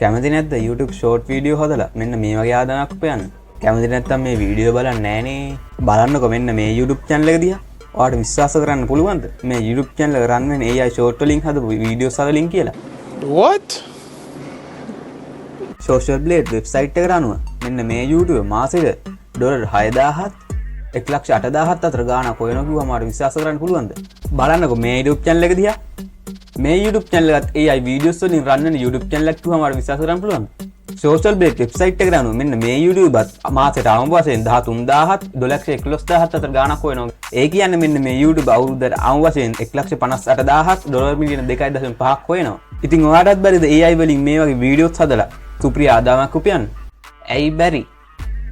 කැමති නැද්ද YouTube short video හදලා මෙන්න මේ වගේ ආදායමක් උපයන්න? කැමති නැත්නම් මේ වීඩියෝ බලන්නේ නැහනේ. බලන්නකො මෙන්න මේ YouTube channel එක දිහා. ඔයාලට විශ්වාස කරන්න පුළුවන්ද? මේ YouTube channel එක run වෙන්නේ AI short වලින් හදපු videos වලින් කියලා. What? Social Blade website එකට අනුව මෙන්න මේ YouTube මාසෙට $6000ත් 1,80,000ත් අතර ගාණක් හොයනවා කිව්වම ඔයාලට විශ්වාස කරන්න පුළුවන්ද? බලන්නකො මේ YouTube channel එක දිහා. මේ YouTube channel එකත් AI videos වලින් run වෙන YouTube channel එකක් කිව්වම ඔයාලට විශ්වාස කරන්න පුළුවන්ද? Social Blade website එකට අනුව මෙන්න මේ YouTube ත් මාසෙට අවම වශයෙන් 13000ත් 2,11,000ත් අතර ගාණක් හොයනවා. ඒ කියන්නේ මෙන්න මේ YouTube අවුරුද්දට අවම වශයෙන් 1,58,000ක් $2 මිලියන 2.5ක් හොයනවා. ඉතින් ඔයාලටත් බැරිද AI වලින් මේ වගේ videos හදලා සුපිරි ආදායමක් උපයන්න? ඇයි බැරි?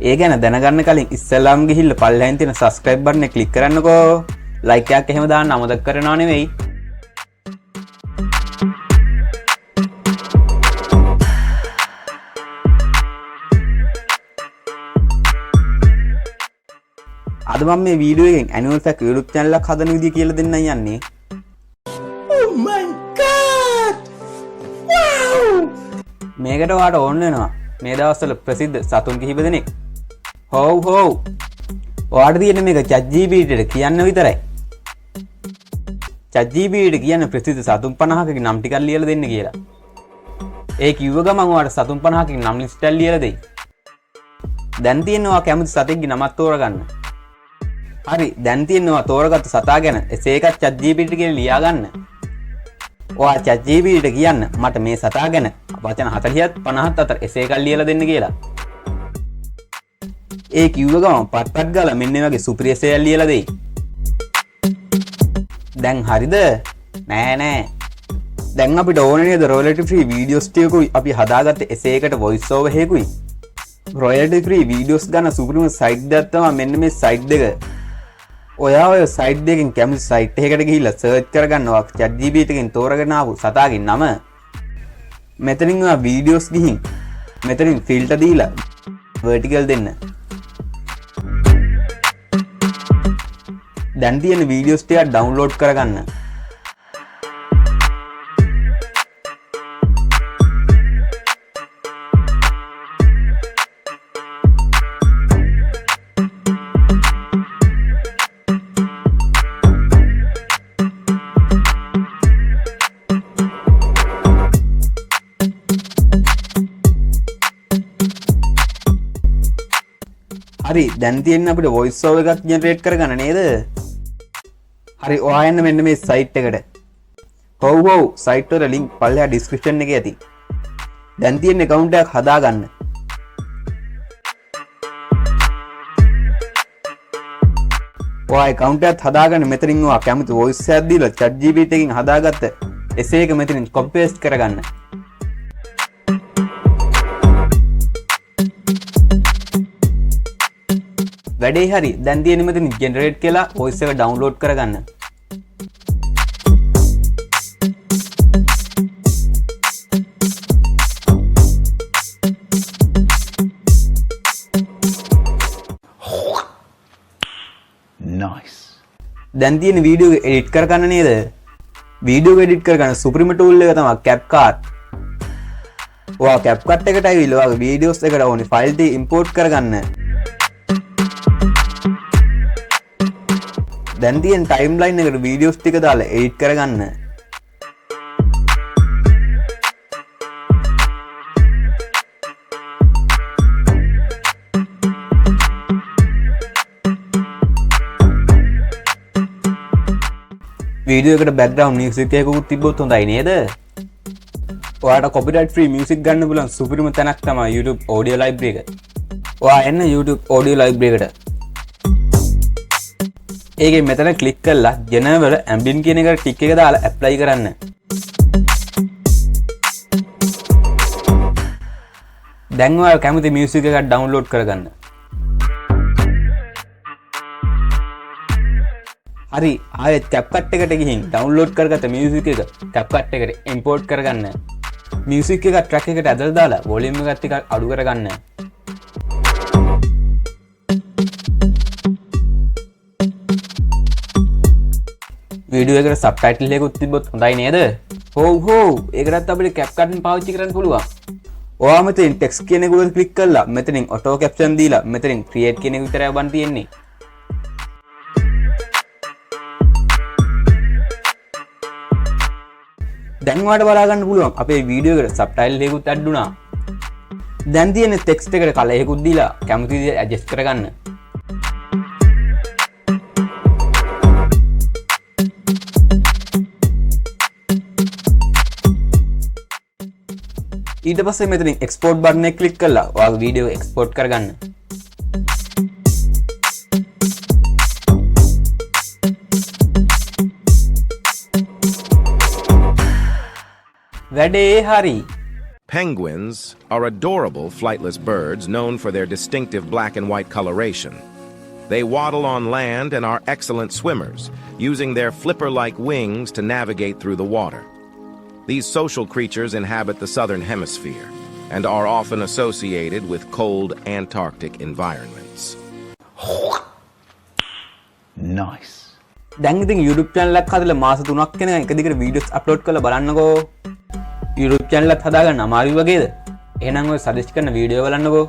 ඒ ගැන දැනගන්න කලින් ඉස්සෙල්ලාම ගිහිල්ලා පල්ලෙහෙන් තියෙන subscribe button එක click කරන්නකෝ. like එකක් එහෙම දාන්න අමතක කරනව නෙවෙයි. අද මම මේ වීඩියෝ එකෙන් annual fact YouTube channel එකක් හදන විදිය කියලා දෙන්නයි යන්නේ. Oh my god! Wow! මේකට ඔයාලට ඕන වෙනවා මේ දවස්වල ප්‍රසිද්ධ සතුන් කිහිප දෙනෙක්. හොව්. ඔයාලට තියෙන මේක ChatGPT එකට කියන්න විතරයි. ChatGPT එකට කියන්න ප්‍රසිද්ධ සතුන් 50කගේ නම් ටිකක් ලියලා දෙන්න කියලා. ඒ කිව්ව ගමන් ඔයාලට සතුන් 50කගේ නම් ලිස්ට් එකක් ලියලා දෙයි. දැන් තියෙනවා කැමති සතෙක්ගේ නමක් තෝරගන්න. හරි, දැන් තියෙනවා තෝරගත්තු සතා ගැන එසේ එකක් ChatGPT කියලා ලියා ගන්න. ඔයා ChatGPT ට කියන්න මට මේ සතා ගැන වචන 40ත් 50ත් අතර එසේ එකක් ලියලා දෙන්න කියලා. ඒ කිව්ව ගමන් පට්පට් ගාලා මෙන්න මේ වගේ සුපිරි එසේ එකක් ලියලා දෙයි. දැන් හරිද? නෑ. දැන් අපිට ඕනේ නේද royalty free videos ටිකකුයි අපි හදාගත්තේ එසේ එකට voice over එකකුයි. royalty free videos ගන්න සුපිරිම site එකක් තමයි මෙන්න මේ site එක. ඔයා ඔය site එකකින් කැමති site එකකට ගිහිල්ලා search කරගන්නවා ChatGPT එකෙන් තෝරගෙන ආපු සතාගේ නම. මෙතනින් ඔයා videos ගිහින් මෙතනින් filter දීලා vertical දෙන්න. දැන් තියෙන videos ටික download කරගන්න. හරි, දැන් තියෙන්නේ අපිට voice over එකක් generate කරගන්න නේද? හරි, ඔයා යන්න මෙන්න මේ site එකට. හොව් site වල link පල්ලෙහා description එකේ ඇති. දැන් තියෙන account එකක් හදාගන්න. ඔයා account එකක් හදාගන්න මෙතනින් ඔයා කැමති voice එකක් දීලා ChatGPT එකෙන් හදාගත්ත essay එක මෙතනින් copy paste කරගන්න. වැඩේ හරි, දැන් තියෙන්නේ මෙතන generate කියලා voice එක download කරගන්න. Nice. දැන් තියෙන වීඩියෝ එක edit කරගන්න නේද? වීඩියෝ එක edit කරගන්න සුපිරිම tool එක තමයි CapCut. ඔයා CapCut එකට ඇවිල්ලා ඔයාගේ videos එකට ඕනේ file ටික import කරගන්න. දැන් තියෙන timeline එකට videos ටික දාලා edit කරගන්න. වීඩියෝ එකට background music එකකුත් තිබ්බොත් හොඳයි නේද? ඔයාලට copyright free music ගන්න පුළුවන් සුපිරිම තැනක් තමයි YouTube audio library එක. ඔයා එන්න YouTube audio library එකට. ඒකෙන් මෙතන ක්ලික් කරලා general ambient කියන එකට ටික් එක දාලා apply කරන්න. දැන් ඔයාලා කැමති music එකක් download කරගන්න. හරි, ආයෙත් CapCut එකට ගිහින් download කරගත්ත music එක CapCut එකට import කරගන්න. music එක track එකට ඇදලා දාලා volume එක ටිකක් අඩු කරගන්න. වීඩියෝ එකට සබ්ටයිටල් එකකුත් තිබ්බොත් හොඳයි නේද? හොව් ඒකටත් අපිට CapCut පාවිච්චි කරන්න පුළුවන්. ඔයා මෙතනින් ටෙක්ස්ට් කියන එක උඩ ක්ලික් කරලා මෙතනින් auto caption දීලා මෙතනින් create කියන එක විතරයි බන් තියෙන්නේ. දැන් ඔයාලට බලා ගන්න පුළුවන් අපේ වීඩියෝ එකට subtitle එකකුත් add වුණා. දැන් තියෙන ටෙක්ස්ට් එකට කලර් එකකුත් දීලා කැමති විදිහට adjust කරගන්න. ඊට පස්සේ මෙතනින් export button එක click කරලා ඔයාගේ වීඩියෝ export කරගන්න. වැඩේ හරි. Penguins are adorable flightless birds known for their distinctive black and white coloration. They waddle on land and are excellent swimmers, using their flipper-like wings to navigate through the water. These social creatures inhabit the southern hemisphere and are often associated with cold Antarctic environments. Nice. දැන් ඉතින් YouTube channel එකක් හදලා මාස 3ක් වෙනකන් එක දිගට videos upload කරලා බලන්නකෝ. YouTube channel එකක් හදාගන්න අමාරුයි වගේද? එහෙනම් ඔය suggest කරන වීඩියෝ බලන්නකෝ.